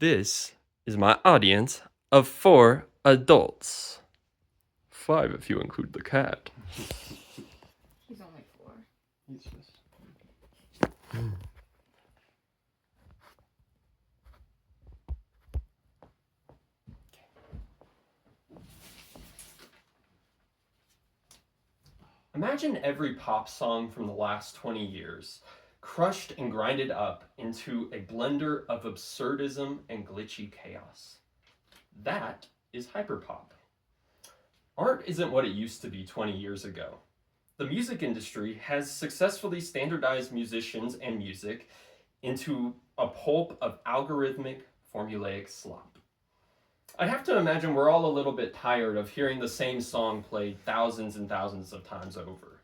This is my audience of 4 adults. 5 if you include the cat. He's only 4. He's just... Imagine every pop song from the last 20 years, crushed and grinded up into a blender of absurdism and glitchy chaos. That is hyperpop. Art isn't what it used to be 20 years ago. The music industry has successfully standardized musicians and music into a pulp of algorithmic, formulaic slop. I have to imagine we're all a little bit tired of hearing the same song played thousands and thousands of times over.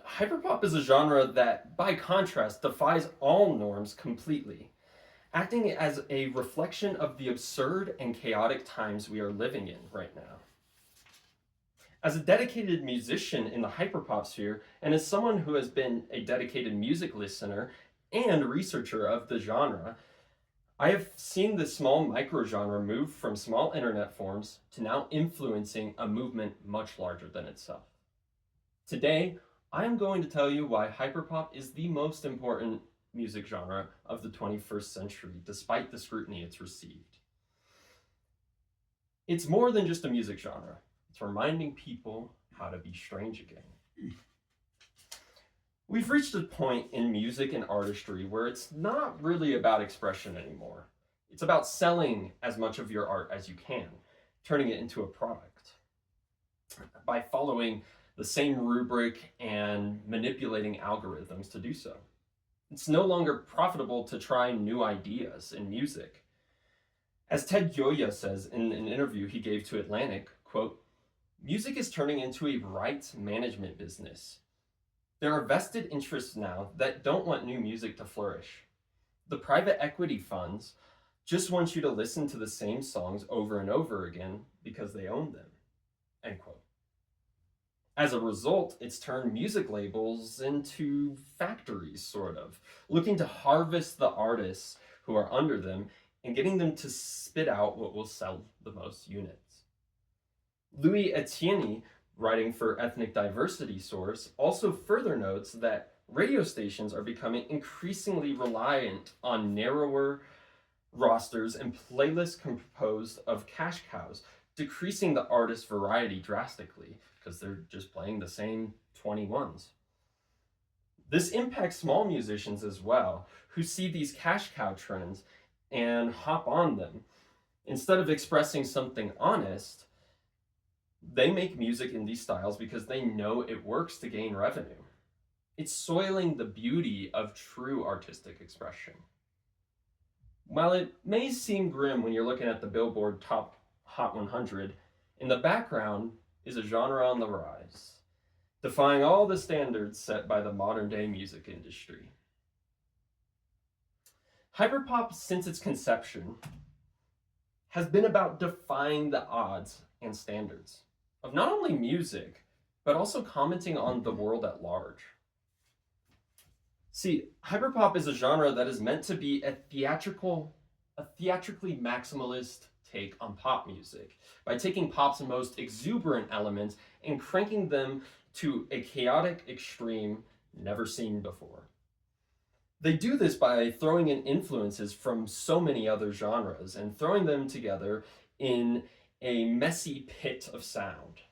Hyperpop is a genre that, by contrast, defies all norms completely, acting as a reflection of the absurd and chaotic times we are living in right now. As a dedicated musician in the hyperpop sphere, and as someone who has been a dedicated music listener and researcher of the genre, I have seen this small microgenre move from small internet forums to now influencing a movement much larger than itself. Today, I am going to tell you why hyperpop is the most important music genre of the 21st century, despite the scrutiny it's received. It's more than just a music genre. It's reminding people how to be strange again. We've reached a point in music and artistry where it's not really about expression anymore. It's about selling as much of your art as you can, turning it into a product. By following the same rubric and manipulating algorithms to do so. It's no longer profitable to try new ideas in music. As Ted Gioia says in an interview he gave to Atlantic, quote, "Music is turning into a rights management business. There are vested interests now that don't want new music to flourish. The private equity funds just want you to listen to the same songs over and over again because they own them." End quote. As a result, it's turned music labels into factories, sort of, looking to harvest the artists who are under them and getting them to spit out what will sell the most units. Louis Etienne, writing for Ethnic Diversity Source, also further notes that radio stations are becoming increasingly reliant on narrower rosters and playlists composed of cash cows, decreasing the artist's variety drastically because they're just playing the same 21s. This impacts small musicians as well, who see these cash cow trends and hop on them. Instead of expressing something honest, they make music in these styles because they know it works to gain revenue. It's soiling the beauty of true artistic expression. While it may seem grim when you're looking at the Billboard Top Hot 100, in the background is a genre on the rise, defying all the standards set by the modern day music industry. Hyperpop, since its conception, has been about defying the odds and standards of not only music, but also commenting on the world at large. See, hyperpop is a genre that is meant to be a theatrically maximalist take on pop music by taking pop's most exuberant elements and cranking them to a chaotic extreme never seen before. They do this by throwing in influences from so many other genres and throwing them together in a messy pit of sound.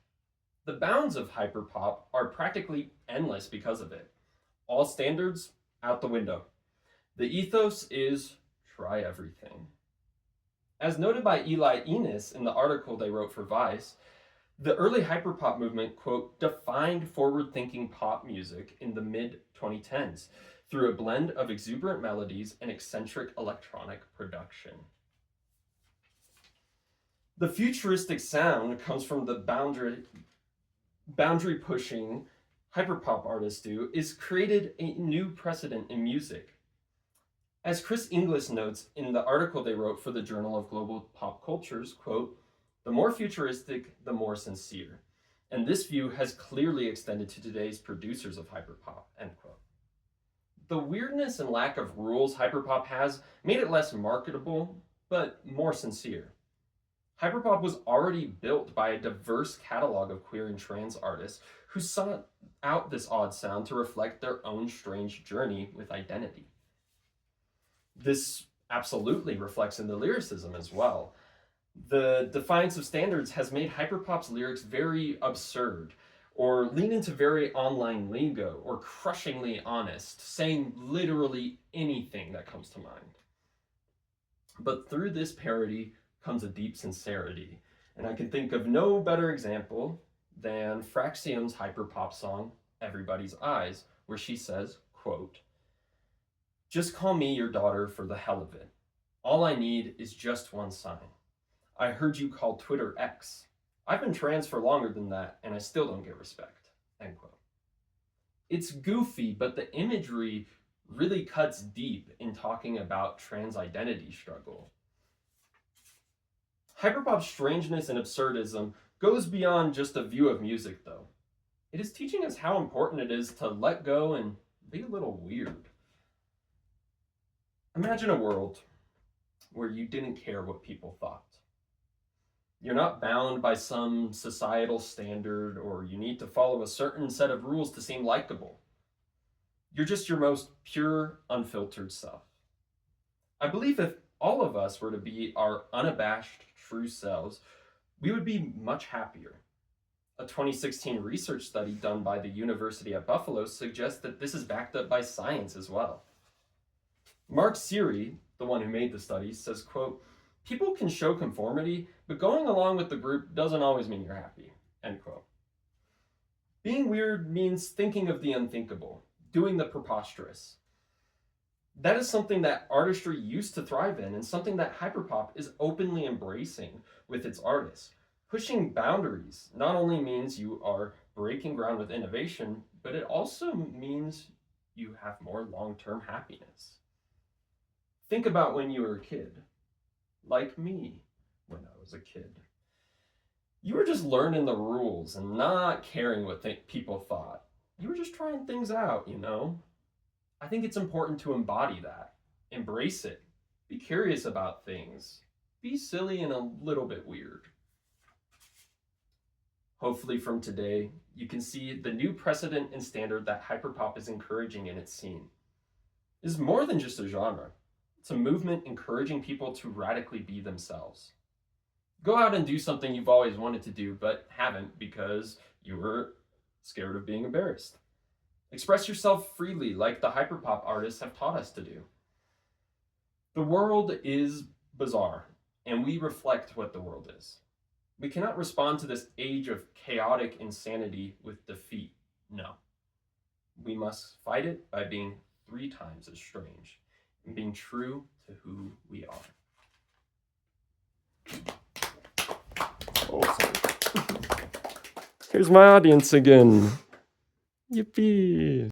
The bounds of hyperpop are practically endless because of it. All standards out the window. The ethos is try everything. As noted by Eli Enos in the article they wrote for Vice, the early hyperpop movement, quote, defined forward-thinking pop music in the mid-2010s through a blend of exuberant melodies and eccentric electronic production. The futuristic sound comes from the boundary-pushing hyperpop artists do is created a new precedent in music. As Chris Inglis notes in the article they wrote for the Journal of Global Pop Cultures, quote, "The more futuristic, the more sincere. And this view has clearly extended to today's producers of hyperpop," end quote. The weirdness and lack of rules hyperpop has made it less marketable, but more sincere. Hyperpop was already built by a diverse catalog of queer and trans artists who sought out this odd sound to reflect their own strange journey with identity. This absolutely reflects in the lyricism as well. The defiance of standards has made hyperpop's lyrics very absurd, or lean into very online lingo, or crushingly honest, saying literally anything that comes to mind. But through this parody comes a deep sincerity, and I can think of no better example than Fraxium's hyperpop song, Everybody's Eyes, where she says, quote, "Just call me your daughter for the hell of it. All I need is just one sign. I heard you call Twitter X. I've been trans for longer than that, and I still don't get respect." End quote. It's goofy, but the imagery really cuts deep in talking about trans identity struggle. Hyperpop's strangeness and absurdism goes beyond just a view of music, though. It is teaching us how important it is to let go and be a little weird. Imagine a world where you didn't care what people thought. You're not bound by some societal standard, or you need to follow a certain set of rules to seem likable. You're just your most pure, unfiltered self. I believe if all of us were to be our unabashed, true selves, we would be much happier. A 2016 research study done by the University at Buffalo suggests that this is backed up by science as well. Mark Seary, the one who made the study, says, quote, "People can show conformity, but going along with the group doesn't always mean you're happy," end quote. Being weird means thinking of the unthinkable, doing the preposterous. That is something that artistry used to thrive in, and something that hyperpop is openly embracing with its artists. Pushing boundaries not only means you are breaking ground with innovation, but it also means you have more long-term happiness. Think about when you were a kid. Like me when I was a kid. You were just learning the rules and not caring what people thought. You were just trying things out, you know? I think it's important to embody that. Embrace it. Be curious about things. Be silly and a little bit weird. Hopefully from today, you can see the new precedent and standard that hyperpop is encouraging in its scene. It is more than just a genre. It's a movement encouraging people to radically be themselves. Go out and do something you've always wanted to do but haven't because you were scared of being embarrassed. Express yourself freely like the hyperpop artists have taught us to do. The world is bizarre, and we reflect what the world is. We cannot respond to this age of chaotic insanity with defeat. No. We must fight it by being 3 times as strange and being true to who we are. Awesome. Here's my audience again. Yippee.